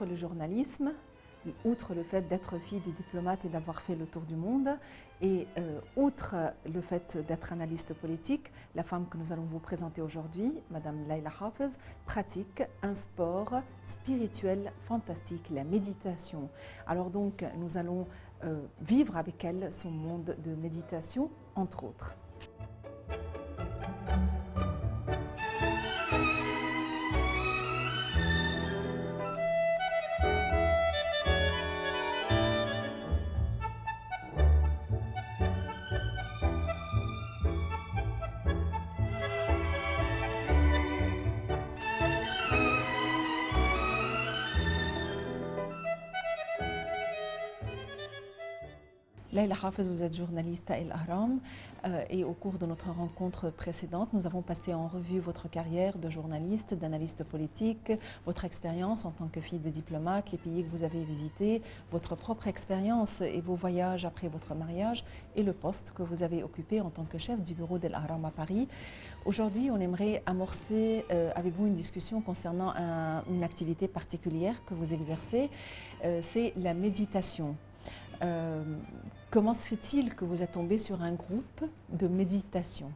outre le journalisme, outre le fait d'être fille des diplomates et d'avoir fait le tour du monde, et outre le fait d'être analyste politique, la femme que nous allons vous présenter aujourd'hui, Madame Layla Hafez, pratique un sport spirituel fantastique, la méditation. Alors donc, nous allons vivre avec elle son monde de méditation, entre autres. Layla Hafez, vous êtes journaliste à El Ahram et au cours de notre rencontre précédente, nous avons passé en revue votre carrière de journaliste, d'analyste politique, votre expérience en tant que fille de diplomate, les pays que vous avez visités, votre propre expérience et vos voyages après votre mariage et le poste que vous avez occupé en tant que chef du bureau d'El Ahram à Paris. Aujourd'hui, on aimerait amorcer avec vous une discussion concernant une activité particulière que vous exercez, c'est la méditation. Comment se fait-il que vous êtes tombé sur un groupe de méditation?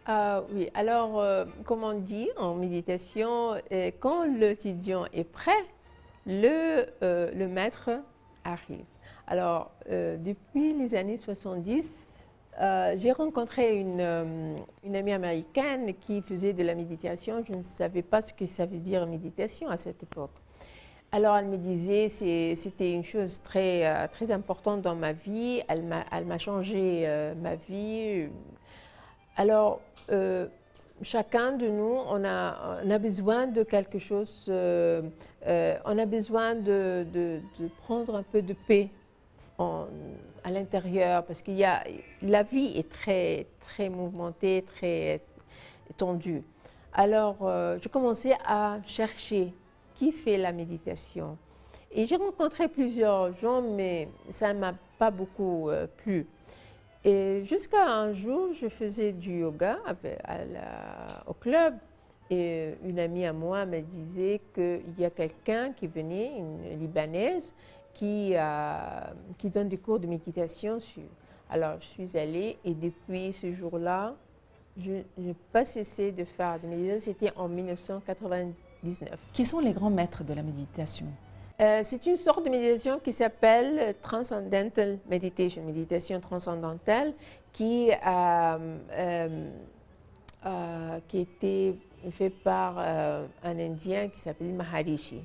Oui, alors, comment dire, en méditation, quand l'étudiant est prêt, le maître arrive. Alors, depuis les années 70, j'ai rencontré une amie américaine qui faisait de la méditation. Je ne savais pas ce que ça veut dire méditation à cette époque. Alors, elle me disait que c'était une chose très, très importante dans ma vie. Elle m'a changé ma vie. Alors, chacun de nous, on a besoin de quelque chose, on a besoin de prendre un peu de paix à l'intérieur, parce que la vie est très, très mouvementée, très tendue. Alors, je commençais à chercher qui fait la méditation. Et j'ai rencontré plusieurs gens, mais ça ne m'a pas beaucoup plu. Et jusqu'à un jour, je faisais du yoga au club, et une amie à moi me disait qu'il y a quelqu'un qui venait, une Libanaise, qui donne des cours de méditation. Alors, je suis allée, et depuis ce jour-là, je n'ai pas cessé de faire de méditation. C'était en 1999. Qui sont les grands maîtres de la méditation? C'est une sorte de méditation qui s'appelle Transcendental Meditation, méditation transcendantale, qui a été fait par un Indien qui s'appelle Maharishi.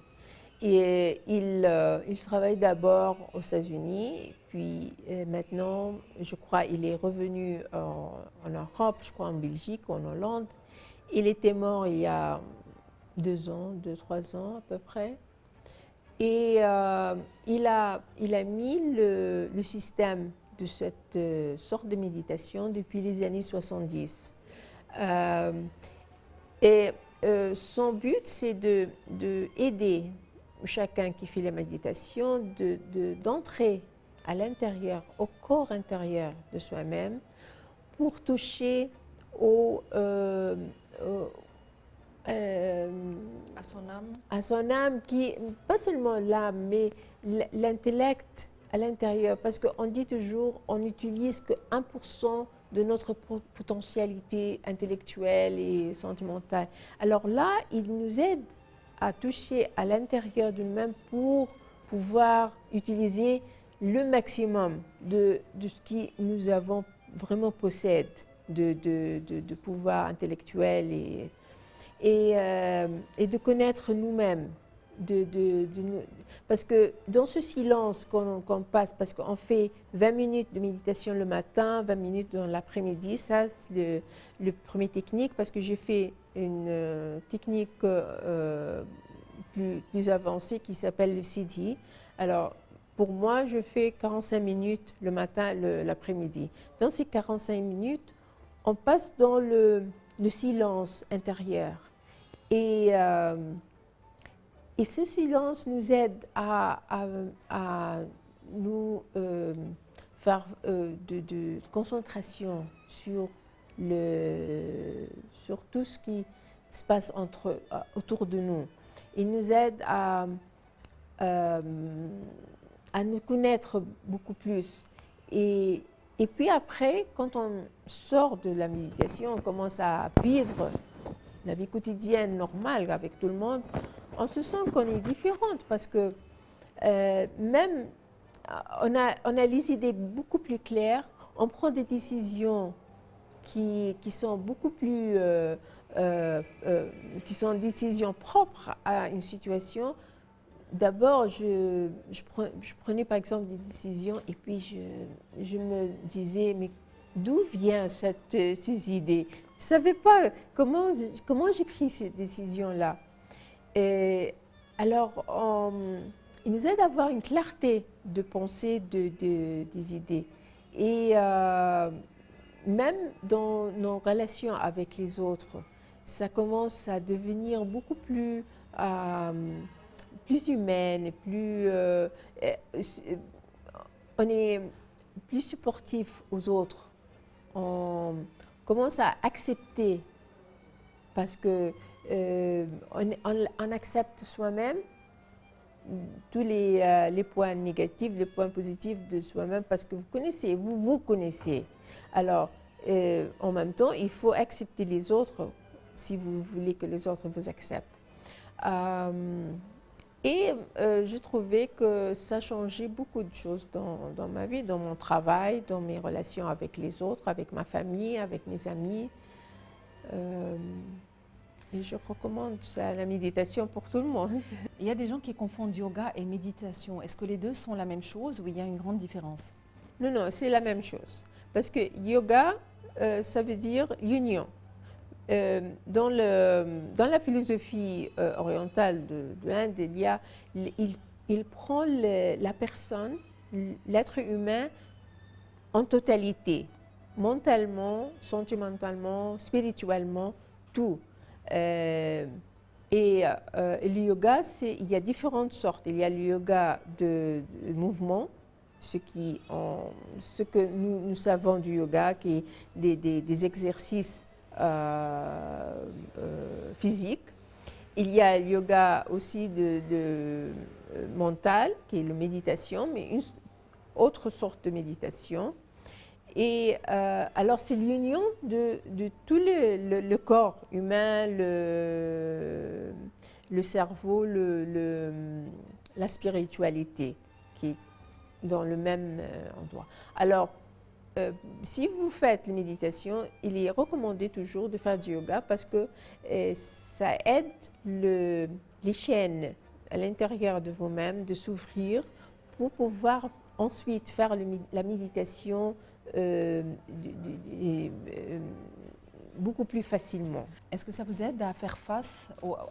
Et il travaille d'abord aux États-Unis, puis maintenant, je crois, il est revenu en Europe, je crois en Belgique ou en Hollande. Il était mort il y a 2 ans, 3 ans à peu près. Et il a mis le système de cette sorte de méditation depuis les années 70. Son but, c'est d'aider chacun qui fait la méditation d'entrer à l'intérieur, au corps intérieur de soi-même, pour toucher à son âme, qui, pas seulement l'âme, mais l'intellect à l'intérieur, parce qu'on dit toujours on n'utilise que 1% de notre potentialité intellectuelle et sentimentale. Alors là, il nous aide à toucher à l'intérieur de nous-mêmes pour pouvoir utiliser le maximum de ce qui nous avons vraiment possède de pouvoir intellectuel et de connaître nous-mêmes. Parce que dans ce silence qu'on passe, parce qu'on fait 20 minutes de méditation le matin, 20 minutes dans l'après-midi, ça c'est le premier technique, parce que j'ai fait une technique plus avancée qui s'appelle le Siddhi. Alors, pour moi, je fais 45 minutes le matin, l'après-midi. Dans ces 45 minutes, on passe dans le silence intérieur. Et ce silence nous aide à nous faire de concentration sur tout ce qui se passe autour de nous. Il nous aide à à nous connaître beaucoup plus. Et puis après, quand on sort de la méditation, on commence à vivre la vie quotidienne normale avec tout le monde, on se sent qu'on est différente parce que même on a les idées beaucoup plus claires, on prend des décisions qui sont beaucoup plus, qui sont des décisions propres à une situation. D'abord, je prenais par exemple des décisions et puis je me disais, mais d'où viennent ces idées? Je ne savais pas comment j'ai pris ces décisions-là. Et alors, il nous aide à avoir une clarté de pensée des idées. Et même dans nos relations avec les autres, ça commence à devenir beaucoup plus humaine, on est plus supportif aux autres. On commence à accepter parce que on accepte soi-même tous les points négatifs, les points positifs de soi-même parce que vous connaissez. Alors, en même temps, il faut accepter les autres si vous voulez que les autres vous acceptent. Je trouvais que ça changeait beaucoup de choses dans ma vie, dans mon travail, dans mes relations avec les autres, avec ma famille, avec mes amis. Et je recommande la méditation pour tout le monde. Il y a des gens qui confondent yoga et méditation. Est-ce que les deux sont la même chose ou il y a une grande différence? Non, non, c'est la même chose. Parce que yoga, ça veut dire union. Dans la philosophie orientale de l'Inde, il prend la personne, l'être humain, en totalité, mentalement, sentimentalement, spirituellement, tout. Le yoga, il y a différentes sortes. Il y a le yoga de mouvement, ce que nous savons du yoga, qui est des exercices physique. Il y a le yoga aussi de mental, qui est la méditation, mais une autre sorte de méditation. Et alors c'est l'union de tout le corps humain, le cerveau, la spiritualité, qui est dans le même endroit. Alors, si vous faites la méditation, il est recommandé toujours de faire du yoga parce que ça aide les chaînes à l'intérieur de vous-même de s'ouvrir pour pouvoir ensuite faire la méditation beaucoup plus facilement. Est-ce que ça vous aide à faire face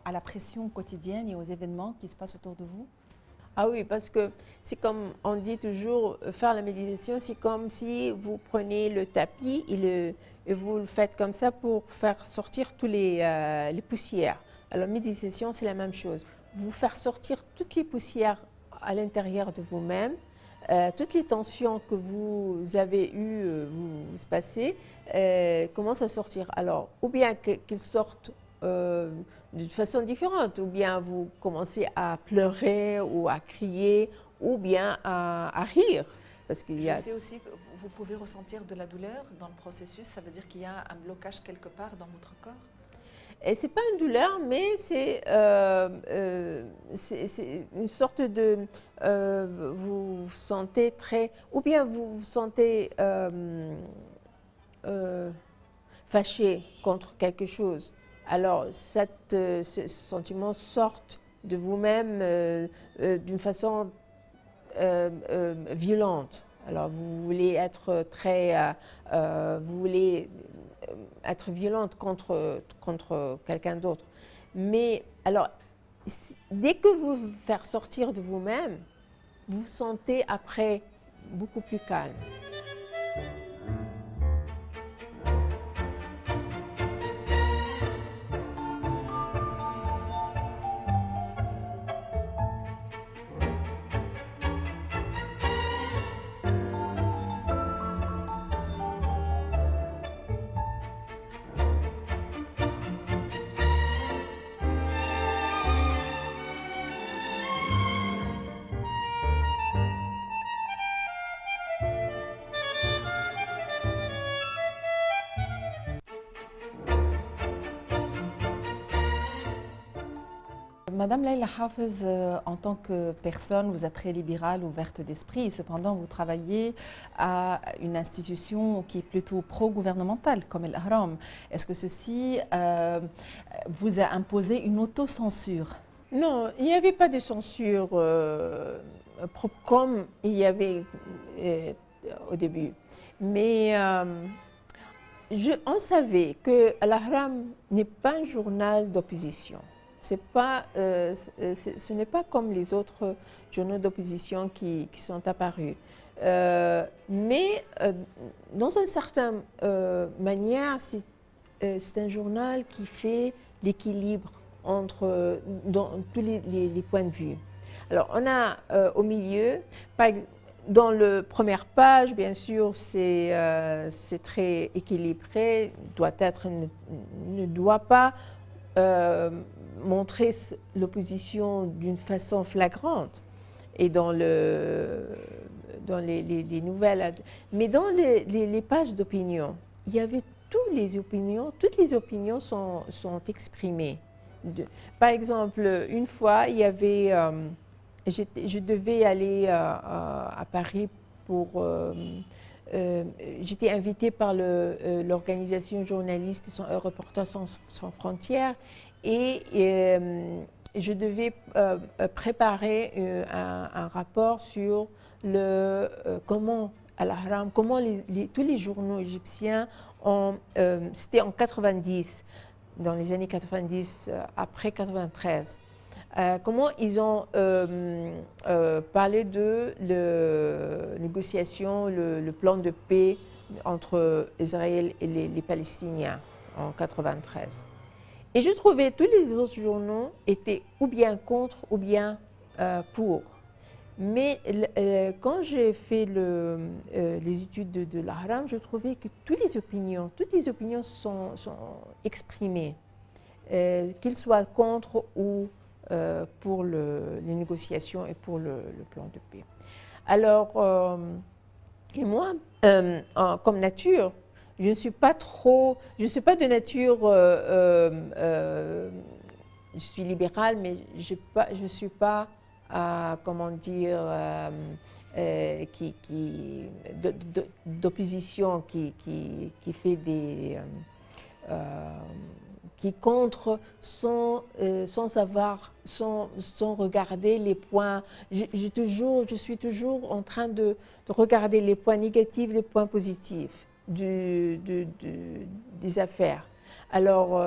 à la pression quotidienne et aux événements qui se passent autour de vous? Ah oui, parce que c'est comme on dit toujours, faire la méditation, c'est comme si vous prenez le tapis et vous le faites comme ça pour faire sortir tous les poussières. Alors, méditation, c'est la même chose. Vous faire sortir toutes les poussières à l'intérieur de vous-même, toutes les tensions que vous avez eues, vous se passez, commencent à sortir. Alors, ou bien qu'ils sortent d'une façon différente, ou bien vous commencez à pleurer ou à crier, ou bien à rire. Parce qu'il y a... Je sais aussi que vous pouvez ressentir de la douleur dans le processus, ça veut dire qu'il y a un blocage quelque part dans votre corps? Et ce n'est pas une douleur, mais c'est une sorte de... vous vous sentez très... Ou bien vous vous sentez fâché contre quelque chose. Alors, ce sentiment sort de vous-même d'une façon violente. Alors, vous voulez être vous voulez être violente contre quelqu'un d'autre. Mais alors, dès que vous vous faites sortir de vous-même, vous vous sentez après beaucoup plus calme. Madame Leïla Hafez, en tant que personne, vous êtes très libérale, ouverte d'esprit, cependant vous travaillez à une institution qui est plutôt pro-gouvernementale, comme l'Ahram. Est-ce que ceci vous a imposé une autocensure? Non, il n'y avait pas de censure propre comme il y avait au début. Mais on savait que l'Ahram n'est pas un journal d'opposition. Ce n'est pas comme les autres journaux d'opposition qui sont apparus. Mais dans une certaine manière, c'est un journal qui fait l'équilibre entre tous les points de vue. Alors, on a au milieu, dans la première page, bien sûr, c'est très équilibré, ne doit pas montrer l'opposition d'une façon flagrante. Et dans les nouvelles, mais dans les pages d'opinion, il y avait toutes les opinions sont exprimées. Par exemple, une fois, il y avait, je devais aller à Paris pour, j'étais invitée par l'organisation journaliste Reporters sans frontières et je devais préparer un rapport sur comment Al-Ahram, comment tous les journaux égyptiens c'était en 90, dans les années 90, après 93, comment ils ont parlé de la négociation, le plan de paix entre Israël et les Palestiniens en 93. Et je trouvais que tous les autres journaux étaient ou bien contre ou bien pour. Mais quand j'ai fait les études de l'Ahram, je trouvais que toutes les opinions sont exprimées, qu'ils soient contre ou pour les négociations et pour le plan de paix. Alors, et moi, comme nature, je ne suis pas de nature, je suis libérale, mais je ne suis pas, comment dire, d'opposition qui fait qui contre sans regarder les points. Je suis toujours en train de regarder les points négatifs, les points positifs des affaires. Alors,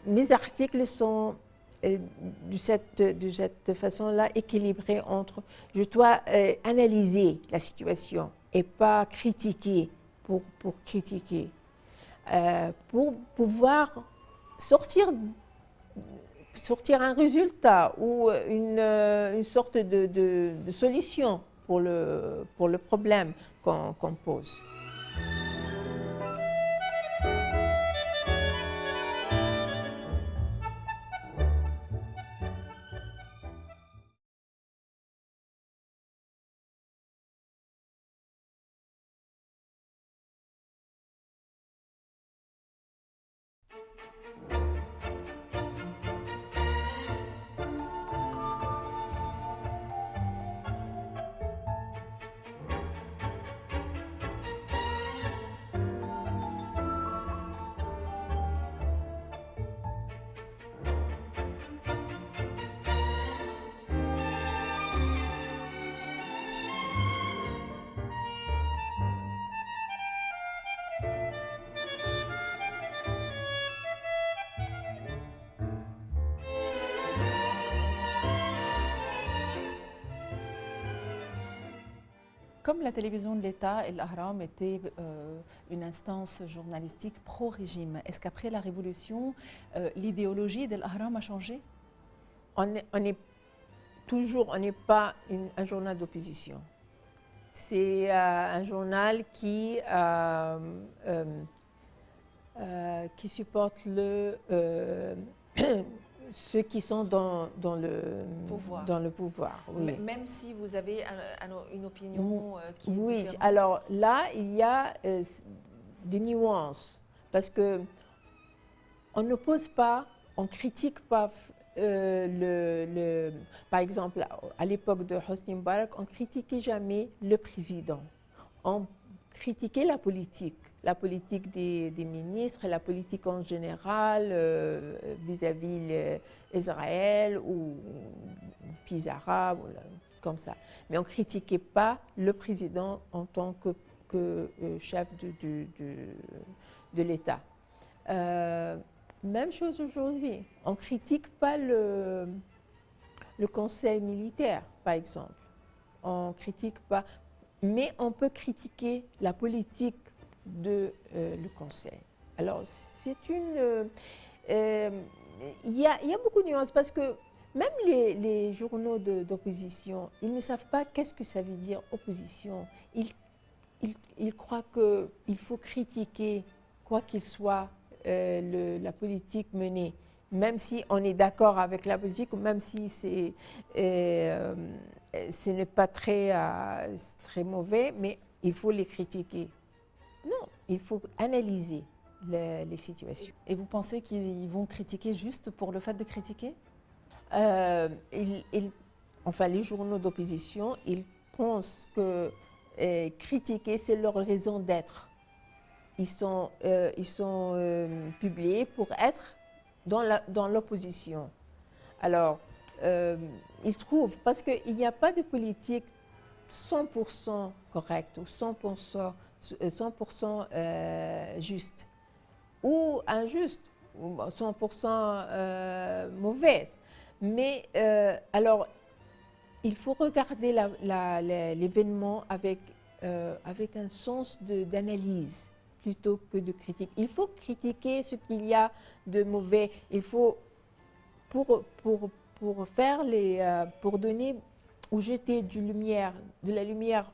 mes articles sont de cette façon-là équilibrés entre je dois analyser la situation et pas critiquer pour critiquer. Pour pouvoir sortir un résultat ou une sorte de solution pour le problème qu'on pose. Comme la télévision de l'État et l'Ahram était une instance journalistique pro-régime, est-ce qu'après la Révolution, l'idéologie de l'Ahram a changé? On n'est pas un journal d'opposition. C'est un journal qui supporte ceux qui sont dans le pouvoir. Oui. Même si vous avez une opinion qui est différente. Alors là, il y a des nuances, parce que on n'oppose pas on critique pas, par exemple, à l'époque de Hosni Moubarak, on critiquait jamais le président. On critiquait la politique des ministres, la politique en général vis-à-vis d'Israël ou pays arabes, comme ça. Mais on ne critiquait pas le président en tant que chef de l'État. Même chose aujourd'hui. On ne critique pas le conseil militaire, par exemple. On critique pas, mais on peut critiquer la politique de le conseil. Alors, c'est une... il y a beaucoup de nuances parce que même les journaux d'opposition, ils ne savent pas qu'est-ce que ça veut dire opposition. Ils croient qu'il faut critiquer, quoi qu'il soit, la politique menée, même si on est d'accord avec la politique, ou même si ce n'est pas très mauvais, mais il faut les critiquer. Non, il faut analyser les situations. Et vous pensez qu'ils vont critiquer juste pour le fait de critiquer? Enfin, les journaux d'opposition, ils pensent que critiquer, c'est leur raison d'être. Ils sont publiés pour être dans l'opposition. Alors, ils trouvent, parce qu'il n'y a pas de politique 100% correcte ou 100% juste ou injuste ou 100% mauvaise. Mais alors, il faut regarder l'événement avec un sens d'analyse plutôt que de critique. Il faut critiquer ce qu'il y a de mauvais. Il faut, pour donner ou jeter de la lumière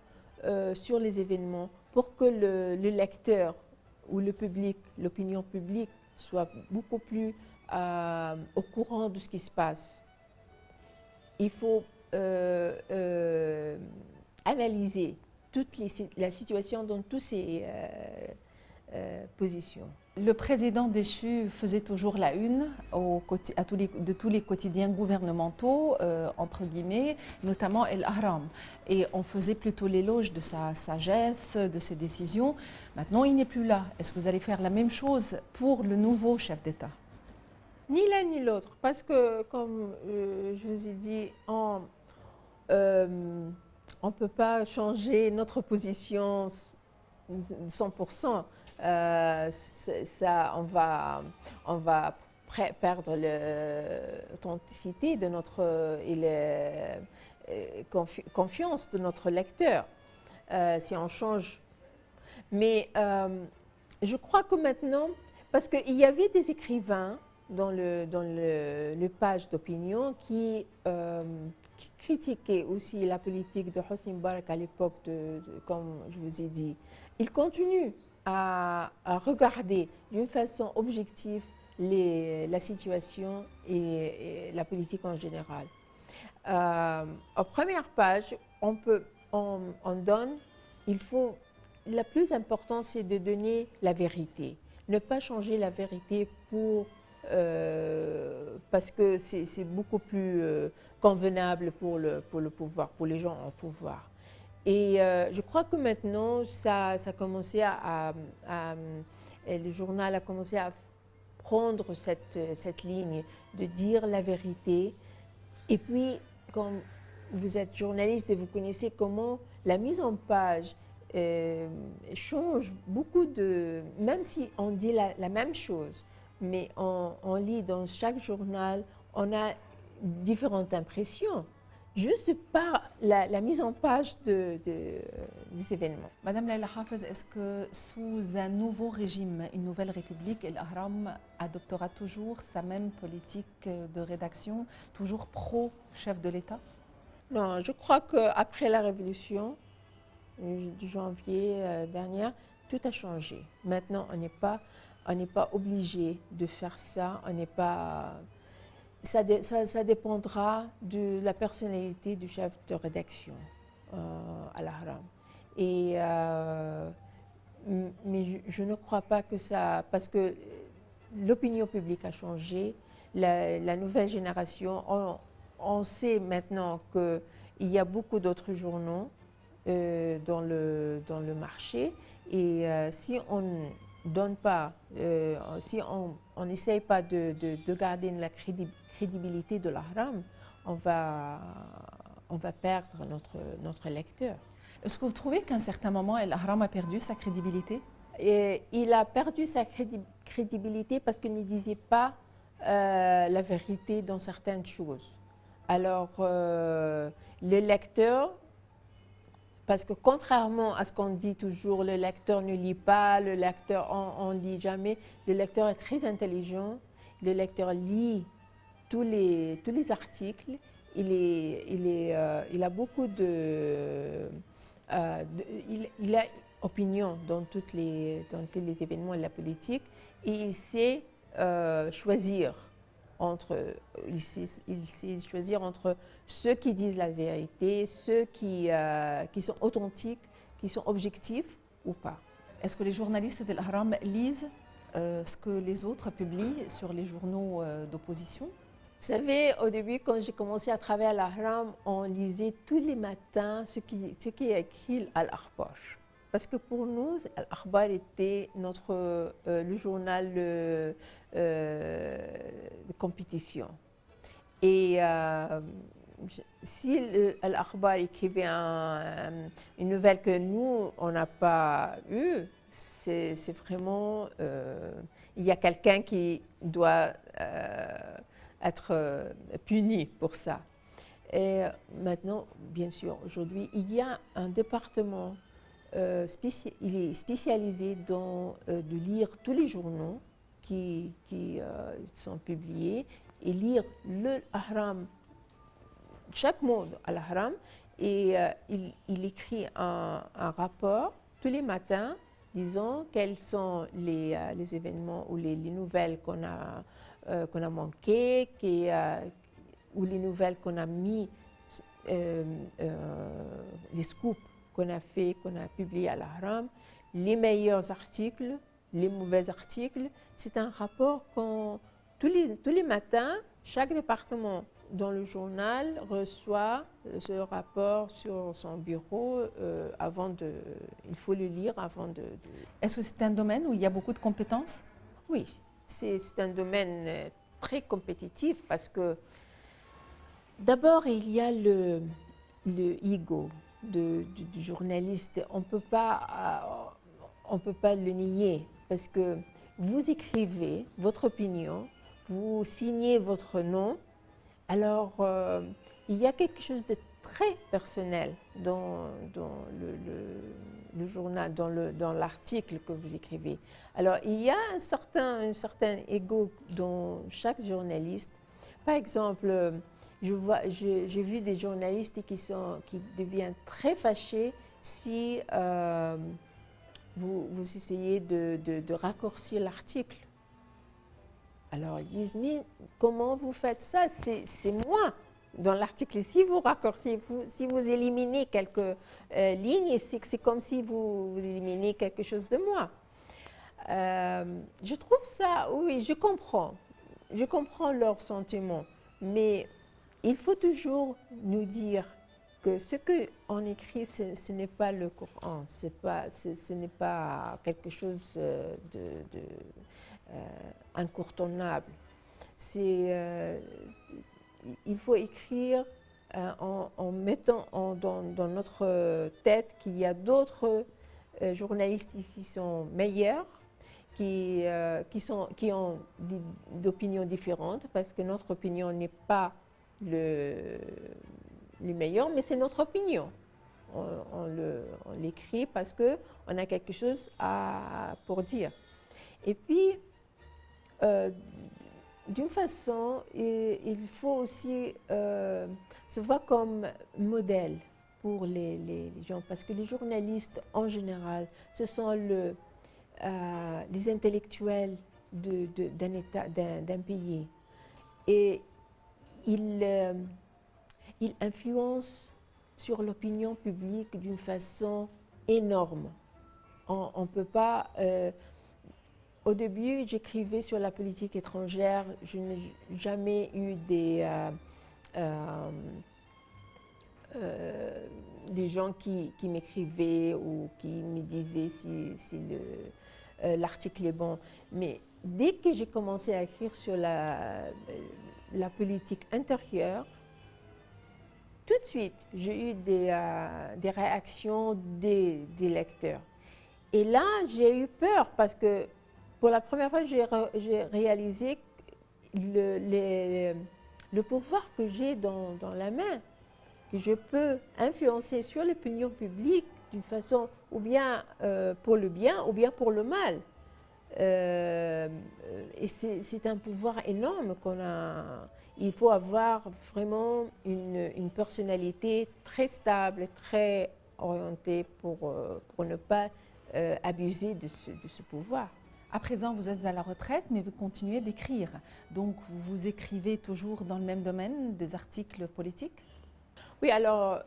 sur les événements, pour que le lecteur ou le public, l'opinion publique, soit beaucoup plus au courant de ce qui se passe. Il faut analyser la situation dans toutes ces positions. Le président déchu faisait toujours la une de tous les quotidiens gouvernementaux, entre guillemets, notamment El Ahram. Et on faisait plutôt l'éloge de sa sagesse, de ses décisions. Maintenant, il n'est plus là. Est-ce que vous allez faire la même chose pour le nouveau chef d'État? Ni l'un ni l'autre, parce que, comme je vous ai dit, on ne peut pas changer notre position 100%. On va perdre l'authenticité de notre confiance de notre lecteur si on change. Mais je crois que maintenant, parce qu'il y avait des écrivains dans le page d'opinion qui critiquaient aussi la politique de Hosni Moubarak à l'époque, comme je vous ai dit. Ils continuent à regarder d'une façon objective la situation et la politique en général. En première page, la plus importante, c'est de donner la vérité. Ne pas changer la vérité parce que c'est beaucoup plus convenable pour le pouvoir, pour les gens en pouvoir. Et je crois que maintenant, ça a commencé le journal a commencé à prendre cette ligne de dire la vérité. Et puis, comme vous êtes journaliste et vous connaissez comment la mise en page change beaucoup même si on dit la même chose, mais on lit dans chaque journal, on a différentes impressions, juste par la mise en page des événements. Madame Laila Hafez, est-ce que sous un nouveau régime, une nouvelle république, El Ahram adoptera toujours sa même politique de rédaction, toujours pro-chef de l'État? Non, je crois qu'après la révolution de janvier dernière, tout a changé. Maintenant, on n'est pas obligé de faire ça. On n'est pas. Ça dépendra de la personnalité du chef de rédaction à l'Ahram. Mais je ne crois pas que ça, parce que l'opinion publique a changé, la nouvelle génération, on sait maintenant qu'il y a beaucoup d'autres journaux dans le marché, et si on donne pas, si on n'essaye pas de garder la crédibilité de l'Ahram, on va perdre notre lecteur. Est-ce que vous trouvez qu'à un certain moment, l'Ahram a perdu sa crédibilité? Et il a perdu sa crédibilité parce qu'il ne disait pas la vérité dans certaines choses. Alors, le lecteur, parce que contrairement à ce qu'on dit toujours, le lecteur ne lit pas, le lecteur, on ne lit jamais, le lecteur est très intelligent, le lecteur lit tous les articles, il a beaucoup il a opinion dans tous les événements de la politique, et il sait choisir entre ceux qui disent la vérité, ceux qui sont authentiques, qui sont objectifs ou pas. Est-ce que les journalistes de l'Ahram lisent ce que les autres publient sur les journaux d'opposition? Vous savez, au début, quand j'ai commencé à travailler à l'Ahram, on lisait tous les matins ce qui est écrit à l'Akhbar. Parce que pour nous, l'Akhbar était le journal de compétition. Et si l'Akhbar écrivait une nouvelle que nous, on n'a pas eue, c'est vraiment... il y a quelqu'un qui doit être puni pour ça. Et maintenant, bien sûr, aujourd'hui, il y a un département il est spécialisé dans de lire tous les journaux qui sont publiés et lire le Ahram, chaque mot à l'Ahram, et il écrit un rapport tous les matins disant quels sont les événements ou les nouvelles qu'on a manquées, ou les nouvelles qu'on a mis, les scoops qu'on a publiés à l'Ahram, les meilleurs articles, les mauvais articles. C'est un rapport tous les matins, chaque département dans le journal reçoit ce rapport sur son bureau il faut le lire avant de... Est-ce que c'est un domaine où il y a beaucoup de compétences? Oui, c'est un domaine très compétitif parce que d'abord il y a le ego du journaliste. On ne peut pas le nier parce que vous écrivez votre opinion, vous signez votre nom. Alors, il y a quelque chose de très personnel dans le journal, dans l'article que vous écrivez. Alors, il y a un certain ego dans chaque journaliste. Par exemple, j'ai vu des journalistes qui deviennent très fâchés si vous essayez de raccourcir l'article. Alors ils disent, mais comment vous faites ça? C'est moi dans l'article. Si vous raccourcissez, si vous éliminez quelques lignes, c'est comme si vous éliminez quelque chose de moi. Je trouve ça, oui, je comprends leurs sentiments, mais il faut toujours nous dire que ce qu'on écrit, ce n'est pas le Coran, ce n'est pas quelque chose incontournable. Il faut écrire en mettant dans notre tête qu'il y a d'autres journalistes ici qui sont meilleurs, qui ont d'opinions différentes, parce que notre opinion n'est pas les meilleurs, mais c'est notre opinion. On l'écrit parce qu'on a quelque chose pour dire. Et puis, d'une façon, il faut aussi se voir comme modèle pour les gens, parce que les journalistes, en général, ce sont les intellectuels d'un pays. Et ils influencent sur l'opinion publique d'une façon énorme. On ne peut pas Au début, j'écrivais sur la politique étrangère. Je n'ai jamais eu des gens qui m'écrivaient ou qui me disaient si l'article est bon. Mais dès que j'ai commencé à écrire sur la politique intérieure, tout de suite, j'ai eu des réactions des lecteurs. Et là, j'ai eu peur parce que pour la première fois, j'ai réalisé le pouvoir que j'ai dans la main, que je peux influencer sur l'opinion publique d'une façon ou bien pour le bien ou bien pour le mal. Et c'est un pouvoir énorme qu'on a. Il faut avoir vraiment une personnalité très stable, très orientée pour ne pas abuser de ce pouvoir. À présent, vous êtes à la retraite, mais vous continuez d'écrire. Donc, vous écrivez toujours dans le même domaine, des articles politiques? Oui, alors,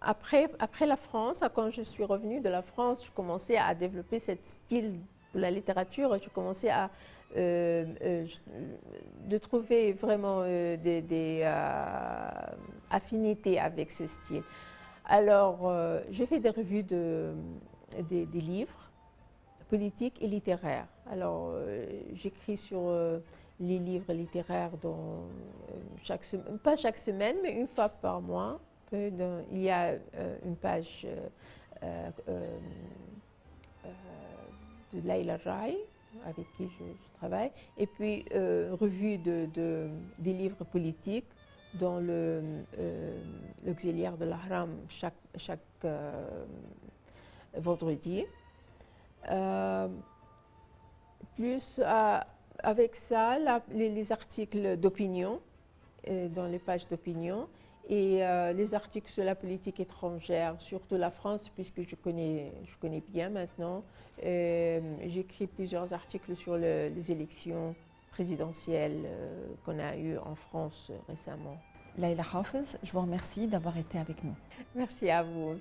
après la France, quand je suis revenue de la France, je commençais à développer ce style de la littérature. Je commençais à de trouver vraiment des affinités avec ce style. Alors, j'ai fait des revues des livres politiques et littéraires. Alors, j'écris sur les livres littéraires chaque semaine, pas chaque semaine, mais une fois par mois. Il y a une page de Laila Rai, avec qui je travaille, et puis revue des livres politiques dans l'auxiliaire de l'Ahram chaque vendredi. Plus avec ça, les articles d'opinion, dans les pages d'opinion, et les articles sur la politique étrangère, surtout la France, puisque je connais bien maintenant. J'écris plusieurs articles sur les élections présidentielles qu'on a eues en France récemment. Laila Hafez, je vous remercie d'avoir été avec nous. Merci à vous.